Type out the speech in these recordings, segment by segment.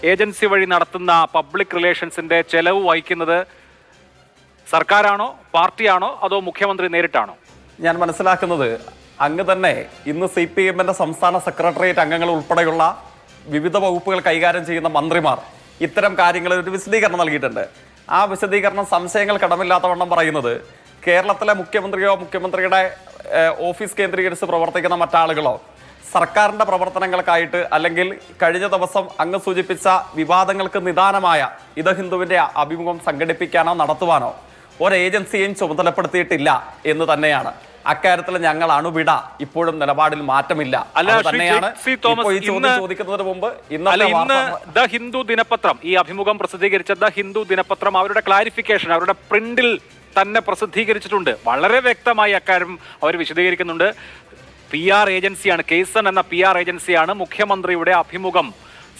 Agency വഴി നടത്തുന്ന public റിലേഷൻസിന്റെ ചെലവ് വഹിക്കുന്നത് സർക്കാരാണോ, പാർട്ടിയാണോ, അതോ മുഖ്യമന്ത്രി നേരിട്ടാണോ? ഞാൻ മനസ്സിലാക്കുന്നത് അങ്ങ് തന്നെ ഇന്ന് CPM-ന്റെ സംസ്ഥാന സെക്രട്ടേറിയറ്റ് അംഗങ്ങൾ ഉൾപ്പെടെയുള്ള വിവിധ വകുപ്പുകൾ കൈകാര്യം ചെയ്യുന്ന മന്ത്രിമാർ ഇത്തരം കാര്യങ്ങളിൽ ഒരു വിശദീകരണം നൽകിയിട്ടുണ്ട്. ആ വിശദീകരണം സംശയങ്ങൾ കടമില്ലാത്തവണ്ണം പറയുന്നത് കേരളത്തിലെ മുഖ്യമന്ത്രിയോ മുഖ്യമന്ത്രിയുടെ ഓഫീസ് കേന്ദ്രീകരിച്ച് പ്രവർത്തിക്കുന്ന മറ്റാളുകളോ സർക്കാരിൻ്റെ പ്രവർത്തനങ്ങൾക്കായിട്ട് അല്ലെങ്കിൽ കഴിഞ്ഞ ദിവസം അങ്ങ് സൂചിപ്പിച്ച വിവാദങ്ങൾക്ക് നിദാനമായ ഇത് ഹിന്ദുവിൻ്റെ അഭിമുഖം സംഘടിപ്പിക്കാനോ നടത്തുവാനോ ഒരു ഏജൻസിയെയും ചുമതലപ്പെടുത്തിയിട്ടില്ല എന്ന് തന്നെയാണ്. അക്കാര്യത്തിൽ ഞങ്ങൾ അണുവിട ഇപ്പോഴും നിലപാടിൽ മാറ്റമില്ല. ചോദിക്കുന്നതിന് മുമ്പ് ഇന്ന് ദ ഹിന്ദു ദിനപത്രം ഈ അഭിമുഖം പ്രസിദ്ധീകരിച്ച ദ ഹിന്ദു ദിനപത്രം അവരുടെ ക്ലാരിഫിക്കേഷൻ അവരുടെ പ്രിന്റിൽ തന്നെ പ്രസിദ്ധീകരിച്ചിട്ടുണ്ട്. വളരെ വ്യക്തമായി അക്കാര്യം അവർ വിശദീകരിക്കുന്നുണ്ട്. PR ഏജൻസിയാണ്, കേസൺ എന്ന PR ഏജൻസിയാണ് മുഖ്യമന്ത്രിയുടെ അഭിമുഖം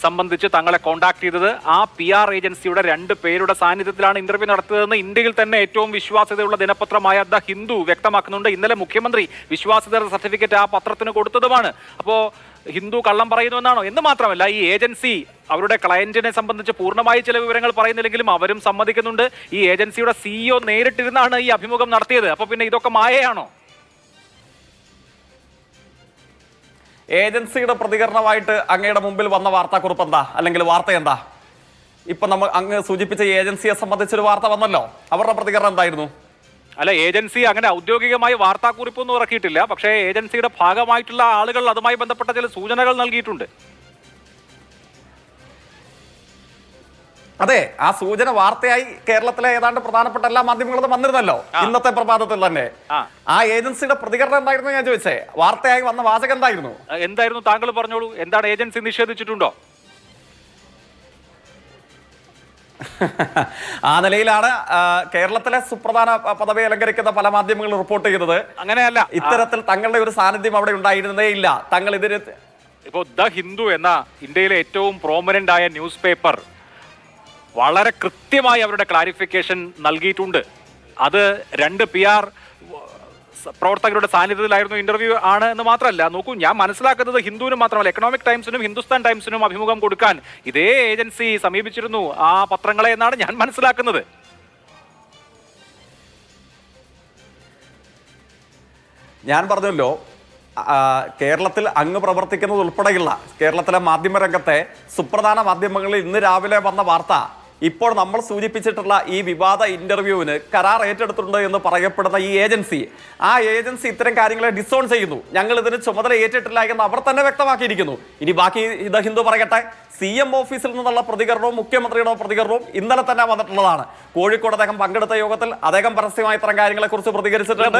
സംബന്ധിച്ച് തങ്ങളെ കോൺടാക്ട് ചെയ്തത്. ആ PR ഏജൻസിയുടെ 2 പേരുടെ സാന്നിധ്യത്തിലാണ് ഇന്റർവ്യൂ നടത്തിയതെന്ന് ഇന്ത്യയിൽ തന്നെ ഏറ്റവും വിശ്വാസ്യതയുള്ള ദിനപത്രമായ ദ ഹിന്ദു വ്യക്തമാക്കുന്നുണ്ട്. ഇന്നലെ മുഖ്യമന്ത്രി വിശ്വാസ്യത സർട്ടിഫിക്കറ്റ് ആ പത്രത്തിന് കൊടുത്തതുമാണ്. അപ്പോൾ ഹിന്ദു കള്ളം പറയുന്നുവെന്നാണോ? എന്ന് മാത്രമല്ല, ഈ ഏജൻസി അവരുടെ ക്ലയന്റിനെ സംബന്ധിച്ച് പൂർണ്ണമായി ചില വിവരങ്ങൾ പറയുന്നില്ലെങ്കിലും അവരും സമ്മതിക്കുന്നുണ്ട് ഈ ഏജൻസിയുടെ CEO നേരിട്ടിരുന്നാണ് ഈ അഭിമുഖം നടത്തിയത്. അപ്പൊ പിന്നെ ഇതൊക്കെ മായയാണോ? ഏജൻസിയുടെ പ്രതികരണമായിട്ട് അങ്ങയുടെ മുമ്പിൽ വന്ന വാർത്താക്കുറിപ്പ് എന്താ, അല്ലെങ്കിൽ വാർത്ത എന്താ? ഇപ്പൊ നമ്മൾ അങ്ങ് സൂചിപ്പിച്ച ഏജൻസിയെ സംബന്ധിച്ചൊരു വാർത്ത വന്നല്ലോ, അവരുടെ പ്രതികരണം എന്തായിരുന്നു? അല്ല, ഏജൻസി അങ്ങനെ ഔദ്യോഗികമായി വാർത്താക്കുറിപ്പൊന്നും ഇറക്കിയിട്ടില്ല. പക്ഷേ ഏജൻസിയുടെ ഭാഗമായിട്ടുള്ള ആളുകൾ അതുമായി ബന്ധപ്പെട്ട ചില സൂചനകൾ നൽകിയിട്ടുണ്ട്. അതെ, ആ സൂചന വാർത്തയായി കേരളത്തിലെ ഏതാണ്ട് പ്രധാനപ്പെട്ട എല്ലാ മാധ്യമങ്ങളും വന്നിരുന്നല്ലോ ഇന്നത്തെ പ്രഭാതത്തിൽ തന്നെ. ആ ഏജൻസിയുടെ പ്രതികരണം എന്തായിരുന്നു ഞാൻ ചോദിച്ചേ? വാർത്തയായി വന്ന വാചകം എന്തായിരുന്നു? താങ്കൾ പറഞ്ഞോളൂ. എന്താണ്? ഏജൻസി നിഷേധിച്ചിട്ടുണ്ടോ? ആ നിലയിലാണ് കേരളത്തിലെ സുപ്രധാന പദവി അലങ്കരിക്കുന്ന പല മാധ്യമങ്ങളും റിപ്പോർട്ട് ചെയ്തത്. അങ്ങനെയല്ല, ഇത്തരത്തിൽ തങ്ങളുടെ ഒരു സാന്നിധ്യം അവിടെ ഉണ്ടായിരുന്നേ ഇല്ല. തങ്ങൾ ഇതിന് ഇപ്പോൾ ദ ഹിന്ദു എന്ന ഇന്ത്യയിലെ ഏറ്റവും പ്രോമിനന്റ് ആയ ന്യൂസ് പേപ്പർ വളരെ കൃത്യമായി അവരുടെ ക്ലാരിഫിക്കേഷൻ നൽകിയിട്ടുണ്ട്. അത് 2 PR പ്രവർത്തകരുടെ സാന്നിധ്യത്തിലായിരുന്നു ഇന്റർവ്യൂ ആണ് എന്ന് മാത്രമല്ല. നോക്കൂ, ഞാൻ മനസ്സിലാക്കുന്നത് ഹിന്ദുവിനും മാത്രമല്ല, എക്കണോമിക് ടൈംസിനും ഹിന്ദുസ്ഥാൻ ടൈംസിനും അഭിമുഖം കൊടുക്കാൻ ഇതേ ഏജൻസി സമീപിച്ചിരുന്നു ആ പത്രങ്ങളെ എന്നാണ് ഞാൻ മനസ്സിലാക്കുന്നത്. ഞാൻ പറഞ്ഞല്ലോ, കേരളത്തിൽ അങ്ങ് പ്രവർത്തിക്കുന്നത് ഉൾപ്പെടെയുള്ള കേരളത്തിലെ മാധ്യമരംഗത്തെ സുപ്രധാന മാധ്യമങ്ങളിൽ ഇന്ന് രാവിലെ വന്ന വാർത്ത ഇപ്പോൾ നമ്മൾ സൂചിപ്പിച്ചിട്ടുള്ള ഈ വിവാദ ഇന്റർവ്യൂവിന് കരാർ ഏറ്റെടുത്തിട്ടുണ്ട് എന്ന് പറയപ്പെടുന്ന ഈ ഏജൻസി, ആ ഏജൻസി ഇത്തരം കാര്യങ്ങളെ ഡിസോൺ ചെയ്യുന്നു. ഞങ്ങൾ ഇതിന് ചുമതല ഏറ്റിട്ടില്ല എന്ന് അവർ തന്നെ വ്യക്തമാക്കിയിരിക്കുന്നു. ഇനി ബാക്കി ഇത് ഹിന്ദു പറയട്ടെ. CM ഓഫീസിൽ നിന്നുള്ള പ്രതികരണവും മുഖ്യമന്ത്രിയുടെ പ്രതികരണവും ഇന്നലെ തന്നെ വന്നിട്ടുള്ളതാണ്. കോഴിക്കോട് അദ്ദേഹം പങ്കെടുത്ത യോഗത്തിൽ അദ്ദേഹം പരസ്യമായി ഇത്തരം കാര്യങ്ങളെ കുറിച്ച് പ്രതികരിച്ചിട്ടുണ്ട്.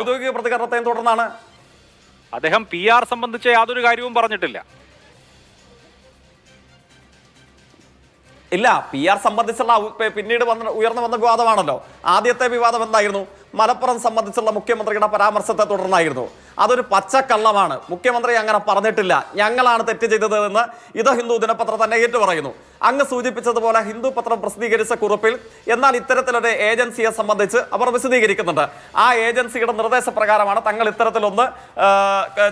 ഔദ്യോഗിക പ്രതികരണത്തെയും തുടർന്നാണ് അദ്ദേഹം PR സംബന്ധിച്ച യാതൊരു കാര്യവും പറഞ്ഞിട്ടില്ല. ഇല്ല, PR സംബന്ധിച്ചുള്ള പിന്നീട് ഉയർന്നു വന്ന വിവാദമാണല്ലോ. ആദ്യത്തെ വിവാദം എന്തായിരുന്നു? മലപ്പുറം സംബന്ധിച്ചുള്ള മുഖ്യമന്ത്രിയുടെ പരാമർശത്തെ തുടർന്നായിരുന്നു. അതൊരു പച്ചക്കള്ളമാണ്. മുഖ്യമന്ത്രി അങ്ങനെ പറഞ്ഞിട്ടില്ല, ഞങ്ങളാണ് തെറ്റ് ചെയ്തത് എന്ന് ഇത് ഹിന്ദു ദിനപത്രം തന്നെ ഏറ്റുപറയുന്നു. അങ്ങ് സൂചിപ്പിച്ചതുപോലെ ഹിന്ദു പത്രം പ്രസിദ്ധീകരിച്ച കുറിപ്പിൽ എന്നാൽ ഇത്തരത്തിലൊരു ഏജൻസിയെ സംബന്ധിച്ച് അവർ വിശദീകരിക്കുന്നുണ്ട്. ആ ഏജൻസിയുടെ നിർദ്ദേശപ്രകാരമാണ് തങ്ങൾ ഇത്തരത്തിലൊന്ന്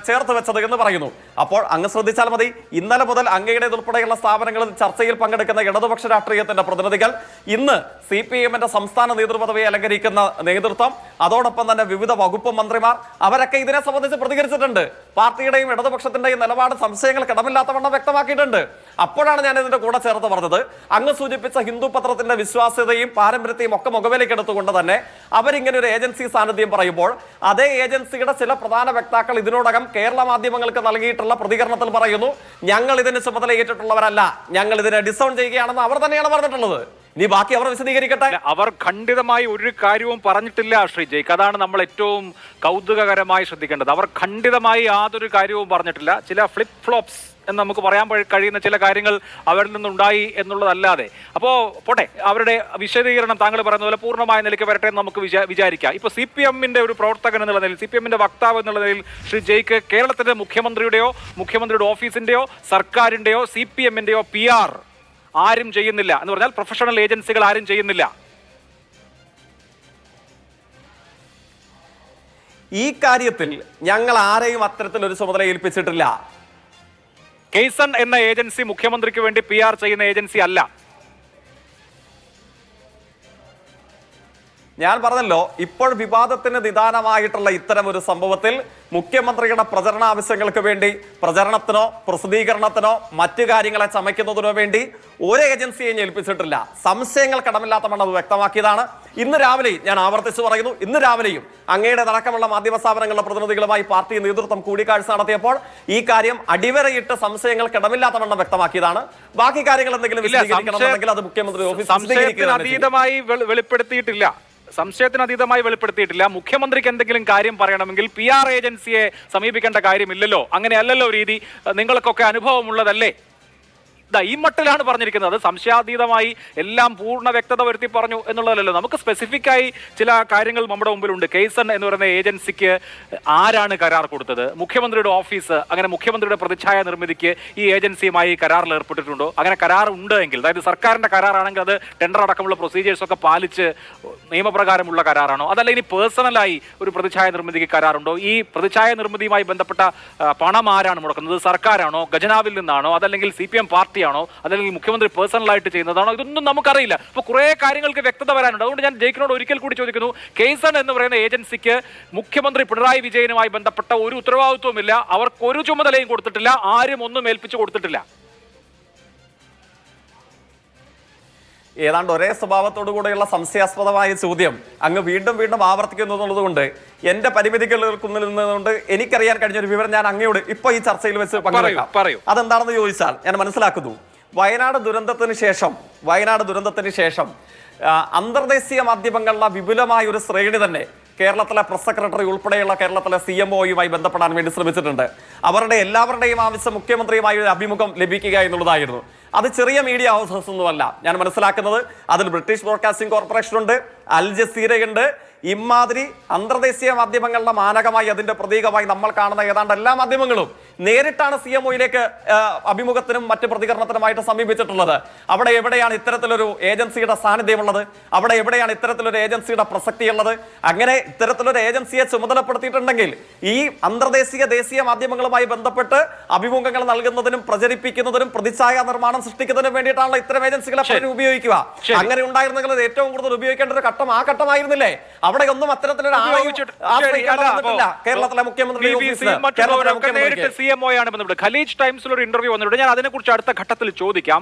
ചേർത്ത് വെച്ചത് എന്ന് പറയുന്നു. അപ്പോൾ അങ്ങ് ശ്രദ്ധിച്ചാൽ മതി, ഇന്നലെ മുതൽ അങ്ങയുടേതുൾപ്പെടെയുള്ള സ്ഥാപനങ്ങളിൽ ചർച്ചയിൽ പങ്കെടുക്കുന്ന ഇടതുപക്ഷ രാഷ്ട്രീയത്തിന്റെ പ്രതിനിധികൾ ഇന്ന് CPM-ന്റെ സംസ്ഥാന നേതൃപദവിയെ അലങ്കരിക്കുന്ന നേതൃത്വം, അതോടൊപ്പം തന്നെ വിവിധ വകുപ്പ് മന്ത്രിമാർ, അവരൊക്കെ ഇതിനെ സംബന്ധിച്ച് പ്രതികരിച്ചിട്ടുണ്ട്. പാർട്ടിയുടെയും ഇടതുപക്ഷത്തിന്റെയും നിലപാട് സംശയങ്ങൾ കടമില്ലാത്തവണ്ണം വ്യക്തമാക്കിയിട്ടുണ്ട്. അപ്പോഴാണ് ഞാൻ ഇതിന്റെ കൂടെ ചേർത്ത് പറഞ്ഞത്, അങ്ങ് സൂചിപ്പിച്ച ഹിന്ദു പത്രത്തിന്റെ വിശ്വാസ്യതയും പാരമ്പര്യത്തെയും ഒക്കെ മുഖവിലേക്ക് എടുത്തുകൊണ്ട് തന്നെ അവരിങ്ങനെ ഒരു ഏജൻസി സാന്നിധ്യം പറയുമ്പോൾ അതേ ഏജൻസിയുടെ ചില പ്രധാന വക്താക്കൾ ഇതിനോടകം കേരള മാധ്യമങ്ങൾക്ക് നൽകിയിട്ടുള്ള പ്രതികരണത്തിൽ പറയുന്നു, ഞങ്ങൾ ഇതിന് ചുമതല ഏറ്റിട്ടുള്ളവരല്ല, ഞങ്ങൾ ഇതിനെ ഡിസോൺ ചെയ്യുകയാണെന്ന് അവർ തന്നെയാണ് പറഞ്ഞിട്ടുള്ളത്. ഇനി ബാക്കി അവർ വിശദീകരിക്കട്ടെ. അവർ ഖണ്ഡിതമായി ഒരു കാര്യവും പറഞ്ഞിട്ടില്ല ശ്രീ ജയ്ക്ക്. അതാണ് നമ്മൾ ഏറ്റവും കൗതുകകരമായി ശ്രദ്ധിക്കേണ്ടത്. അവർ ഖണ്ഡിതമായി യാതൊരു കാര്യവും പറഞ്ഞിട്ടില്ല. ചില ഫ്ലിപ്പ് ഫ്ലോപ്സ് എന്ന് നമുക്ക് പറയാൻ കഴിയുന്ന ചില കാര്യങ്ങൾ അവരിൽ നിന്നുണ്ടായി എന്നുള്ളതല്ലാതെ. അപ്പോൾ പോട്ടെ, അവരുടെ വിശദീകരണം താങ്കൾ പറയുന്ന പോലെ പൂർണ്ണമായ നിലയ്ക്ക് വരട്ടെ എന്ന് നമുക്ക് വിചാരിക്കാം. ഇപ്പോൾ CPM-ന്റെ ഒരു പ്രവർത്തകൻ എന്നുള്ള നിലയിൽ, CPM-ന്റെ വക്താവ് എന്നുള്ള നിലയിൽ ശ്രീ ജയ്ക്ക് കേരളത്തിലെ മുഖ്യമന്ത്രിയുടെയോ മുഖ്യമന്ത്രിയുടെ ഓഫീസിന്റെയോ സർക്കാരിന്റെയോ CPM-ന്റെയോ PR ആരും ചെയ്യുന്നില്ല എന്ന് പറഞ്ഞാൽ പ്രൊഫഷണൽ ഏജൻസികൾ ആരും ചെയ്യുന്നില്ല. ഈ കാര്യത്തിൽ ഞങ്ങൾ ആരെയും അത്തരത്തിലൊരു ചുമതല ഏൽപ്പിച്ചിട്ടില്ല. കേസൺ എന്ന ഏജൻസി മുഖ്യമന്ത്രിക്ക് വേണ്ടി PR ചെയ്യുന്ന ഏജൻസി അല്ല. ഞാൻ പറഞ്ഞല്ലോ, ഇപ്പോൾ വിവാദത്തിന് നിദാനമായിട്ടുള്ള ഇത്തരം ഒരു സംഭവത്തിൽ മുഖ്യമന്ത്രിയുടെ പ്രചരണ ആവശ്യങ്ങൾക്ക് വേണ്ടി, പ്രചരണത്തിനോ പ്രസിദ്ധീകരണത്തിനോ മറ്റു കാര്യങ്ങളെ ചമയ്ക്കുന്നതിനോ വേണ്ടി ഒരു ഏജൻസിയെയും ഏൽപ്പിച്ചിട്ടില്ല. സംശയങ്ങൾ കടമില്ലാത്ത മണ്ണം അത് വ്യക്തമാക്കിയതാണ്. ഇന്ന് രാവിലെയും ഞാൻ ആവർത്തിച്ചു പറയുന്നു, ഇന്ന് രാവിലെയും അങ്ങയുടെ അടക്കമുള്ള മാധ്യമ സ്ഥാപനങ്ങളുടെ പ്രതിനിധികളുമായി പാർട്ടി നേതൃത്വം കൂടിക്കാഴ്ച നടത്തിയപ്പോൾ ഈ കാര്യം അടിവരയിട്ട് സംശയങ്ങൾ കടമില്ലാത്ത വണ്ണം വ്യക്തമാക്കിയതാണ്. ബാക്കി കാര്യങ്ങൾ എന്തെങ്കിലും വിശദീകരിക്കണമെന്നുണ്ടെങ്കിൽ അത് മുഖ്യമന്ത്രി ഓഫീസ് അതീതമായി വെളിപ്പെടുത്തിയിട്ടില്ല. സംശയത്തിന് അതീതമായി വെളിപ്പെടുത്തിയിട്ടില്ല. മുഖ്യമന്ത്രിക്ക് എന്തെങ്കിലും കാര്യം പറയണമെങ്കിൽ PR ഏജൻസിയെ സമീപിക്കേണ്ട കാര്യമില്ലല്ലോ. അങ്ങനെയല്ലല്ലോ രീതി. നിങ്ങൾക്കൊക്കെ അനുഭവമുള്ളതല്ലേ? ഈ മട്ടിലാണ് പറഞ്ഞിരിക്കുന്നത്. സംശയാതീതമായി എല്ലാം പൂർണ്ണ വ്യക്തത വരുത്തി പറഞ്ഞു എന്നുള്ളതല്ലോ. നമുക്ക് സ്പെസിഫിക് ആയി ചില കാര്യങ്ങൾ നമ്മുടെ മുമ്പിലുണ്ട്. കേസൺ എന്ന് പറയുന്ന ഏജൻസിക്ക് ആരാണ് കരാർ കൊടുത്തത്? മുഖ്യമന്ത്രിയുടെ ഓഫീസ് അങ്ങനെ മുഖ്യമന്ത്രിയുടെ പ്രതിച്ഛായ നിർമ്മിതിക്ക് ഈ ഏജൻസിയുമായി കരാറിൽ ഏർപ്പെട്ടിട്ടുണ്ടോ? അങ്ങനെ കരാർ ഉണ്ട് എങ്കിൽ, അതായത് സർക്കാരിന്റെ കരാറാണെങ്കിൽ അത് ടെൻഡർ അടക്കമുള്ള പ്രൊസീജിയേഴ്സ് ഒക്കെ പാലിച്ച് നിയമപ്രകാരമുള്ള കരാറാണോ? അതല്ല ഇനി പേഴ്സണലായി ഒരു പ്രതിച്ഛായ നിർമ്മിതിക്ക് കരാറുണ്ടോ? ഈ പ്രതിച്ഛായ നിർമ്മിതിയുമായി ബന്ധപ്പെട്ട പണം ആരാണ് മുടക്കുന്നത്? സർക്കാരാണോ? ഖജനാവിൽ നിന്നാണോ? അതല്ലെങ്കിൽ CPM പാർട്ടി ആണോ, അതല്ലെങ്കിൽ മുഖ്യമന്ത്രി പേഴ്സണലായിട്ട് ചെയ്യുന്നതാണോ? ഇതൊന്നും നമുക്കറിയില്ല. അപ്പൊ കുറെ കാര്യങ്ങൾക്ക് വ്യക്തത വരാനുണ്ട്. അതുകൊണ്ട് ഞാൻ ജയിക്കിനോട് ഒരിക്കൽ കൂടി ചോദിക്കുന്നു, കേസൺ എന്ന് പറയുന്ന ഏജൻസിക്ക് മുഖ്യമന്ത്രി പിണറായി വിജയനുമായി ബന്ധപ്പെട്ട ഒരു ഉത്തരവാദിത്വമില്ല. അവർക്ക് ഒരു ചുമതലയും കൊടുത്തിട്ടില്ല. ആരും ഒന്നും ഏൽപ്പിച്ചു കൊടുത്തിട്ടില്ല. ഏതാണ്ട് ഒരേ സ്വഭാവത്തോടു കൂടെയുള്ള സംശയാസ്പദമായ ചോദ്യം അങ്ങ് വീണ്ടും വീണ്ടും ആവർത്തിക്കുന്നു എന്നുള്ളത് കൊണ്ട് എന്റെ പരിമിതികൾക്കുന്നിൽ നിന്നുകൊണ്ട് എനിക്കറിയാൻ കഴിഞ്ഞ ഒരു വിവരം ഞാൻ അങ്ങയോട് ഇപ്പൊ ഈ ചർച്ചയിൽ വെച്ച് പങ്കുവെക്കാം. അതെന്താണെന്ന് ചോദിച്ചാൽ ഞാൻ മനസ്സിലാക്കുന്നു, വയനാട് ദുരന്തത്തിന് ശേഷം അന്തർദേശീയ മാധ്യമങ്ങളുടെ വിപുലമായ ഒരു ശ്രേണി തന്നെ കേരളത്തിലെ പ്രസ് സെക്രട്ടറി ഉൾപ്പെടെയുള്ള കേരളത്തിലെ CMOയുമായി ബന്ധപ്പെടാൻ വേണ്ടി ശ്രമിച്ചിട്ടുണ്ട്. അവരുടെ എല്ലാവരുടെയും ആവശ്യം മുഖ്യമന്ത്രിയുമായി ഒരു അഭിമുഖം ലഭിക്കുക എന്നുള്ളതായിരുന്നു. അത് ചെറിയ മീഡിയ ഹൗസസ് ഒന്നുമല്ല. ഞാൻ മനസ്സിലാക്കുന്നത് അതിൽ ബ്രിട്ടീഷ് ബ്രോഡ്കാസ്റ്റിംഗ് കോർപ്പറേഷൻ ഉണ്ട്, അൽ ജസീറയുണ്ട്. ഇമാതിരി അന്തർദേശീയ മാധ്യമങ്ങളുടെ മാനകമായി, അതിന്റെ പ്രതീകമായി നമ്മൾ കാണുന്ന ഏതാണ്ട് എല്ലാ മാധ്യമങ്ങളും നേരിട്ടാണ് CMOയിലേക്ക് അഭിമുഖത്തിനും മറ്റ് പ്രതികരണത്തിനുമായിട്ട് സമീപിച്ചിട്ടുള്ളത്. അവിടെ എവിടെയാണ് ഇത്തരത്തിലൊരു ഏജൻസിയുടെ സാന്നിധ്യമുള്ളത്? അവിടെ എവിടെയാണ് ഇത്തരത്തിലൊരു ഏജൻസിയുടെ പ്രസക്തിയുള്ളത്? അങ്ങനെ ഇത്തരത്തിലൊരു ഏജൻസിയെ ചുമതലപ്പെടുത്തിയിട്ടുണ്ടെങ്കിൽ ഈ അന്തർദേശീയ ദേശീയ മാധ്യമങ്ങളുമായി ബന്ധപ്പെട്ട് അഭിമുഖങ്ങൾ നൽകുന്നതിനും പ്രചരിപ്പിക്കുന്നതിനും പ്രതിച്ഛായ നിർമ്മാണം സൃഷ്ടിക്കുന്നതിനും വേണ്ടിയിട്ടാണല്ലോ ഇത്തരം ഏജൻസികളെ ഉപയോഗിക്കുക. അങ്ങനെ ഉണ്ടായിരുന്നെങ്കിൽ ഏറ്റവും കൂടുതൽ ഉപയോഗിക്കേണ്ട ഒരു ഘട്ടം ആ ഘട്ടമായിരുന്നില്ലേ? അവിടെ ഒന്നും അത്തരത്തിലൊരു കേരളത്തിലെ മുഖ്യമന്ത്രി CMO ആണ് ബന്ധപ്പെട്ട് ഖലീജ് ടൈംസിൽ ഒരു ഇന്റർവ്യൂ വന്നിട്ടുണ്ട്. ഞാൻ അതിനെക്കുറിച്ച് അടുത്ത ഘട്ടത്തിൽ ചോദിക്കാം.